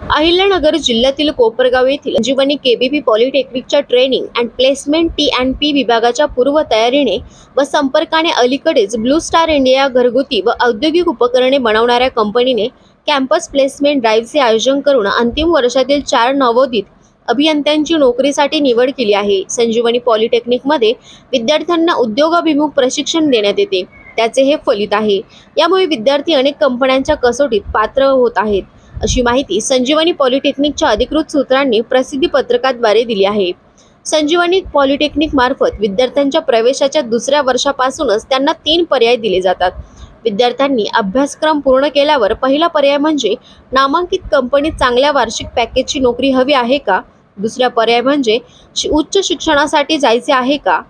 अहिल्यानगर जिल्ह्यातील कोपरगाव येथील संजीवनी केबीपी पॉलिटेक्निकच्या ट्रेनिंग अँड प्लेसमेंट T&P विभागाच्या पूर्वतयारीने व संपर्काने अलीकडेच ब्लू स्टार इंडिया घरगुती व औद्योगिक उपकरणे बनवणाऱ्या कंपनीने कॅम्पस प्लेसमेंट ड्राईव्हचे आयोजन करून अंतिम वर्षातील 4 नवोदित अभियंत्यांची नोकरीसाठी निवड केली आहे। संजीवनी पॉलिटेक्निकमध्ये विद्यार्थ्यांना उद्योगाभिमुख प्रशिक्षण देण्यात येते, त्याचे हे फलित आहे। यामुळे विद्यार्थी अनेक कंपन्यांच्या कसोटीत पात्र होत आहेत, अशी माहिती संजीवनी पॉलिटेक्निकच्या अधिकृत सूत्रांनी प्रसिद्धी पत्रकाद्वारे दिली आहे। संजीवनी पॉलिटेक्निक मार्फत विद्यार्थ्यांच्या प्रवेशाच्या दुसऱ्या वर्षापासूनच त्यांना 3 पर्याय दिले जातात। विद्यार्थ्यांनी अभ्यासक्रम पूर्ण केल्यावर पहिला पर्याय म्हणजे नामांकित कंपनीत चांगल्या वार्षिक पॅकेजची नोकरी हवी आहे का, दुसरा पर्याय म्हणजे उच्च शिक्षणासाठी जायचे आहे का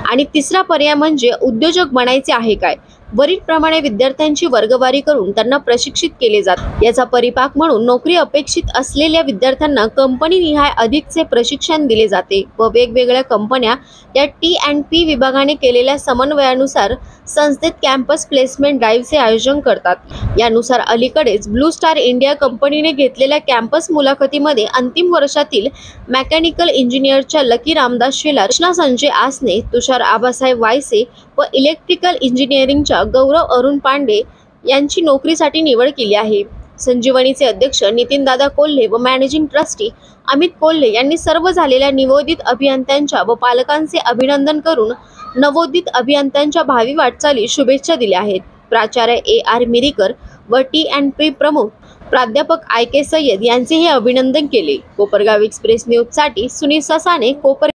आणि तिसरा पर्याय म्हणजे उद्योजक बनायचे आहे काय। वरील प्रमाणे विद्यार्थ्यांची वर्गवारी करून त्यांना प्रशिक्षित केले जाते। याचा परिपाक म्हणून नोकरी अपेक्षित असलेल्या विद्यार्थ्यांना कंपनी निहाय अधिकचे प्रशिक्षण दिले जाते व वेगवेगळ्या कंपन्या या T&P विभागाने केलेल्या समन्वयानुसार संस्थेत कॅम्पस प्लेसमेंट ड्राईव्हचे आयोजन करतात। यानुसार अलीकडेच ब्लू स्टार इंडिया कंपनीने घेतलेल्या कॅम्पस मुलाखतीमध्ये अंतिम वर्षातील मेकॅनिकल इंजिनियरच्या लकी रामदास शेलार, कृष्णा संजय आसने, तुषार आबासाहेब वायसे व इलेक्ट्रिकल इंजिनिअरिंगच्या गौरव अरुण पांडे यांची नोकरीसाठी निवड केली आहे। संजीवनीचे अध्यक्ष नितीन दादा कोल्हे व मॅनेजिंग ट्रस्टी अमित कोल्हे यांनी सर्व झालेल्या नवोदित अभियंत्यांच्या व पालकांचे अभिनंदन करून नवोदित अभियंत्यांच्या भावी वाटचाली शुभेच्छा दिल्या आहेत। प्राचार्य AR मिरीकर व T&P प्रमुख प्राध्यापक IK सय्यद यांचे हे अभिनंदन केले। कोपरगाव एक्सप्रेस न्यूज साठी सुनील ससाने, कोपर।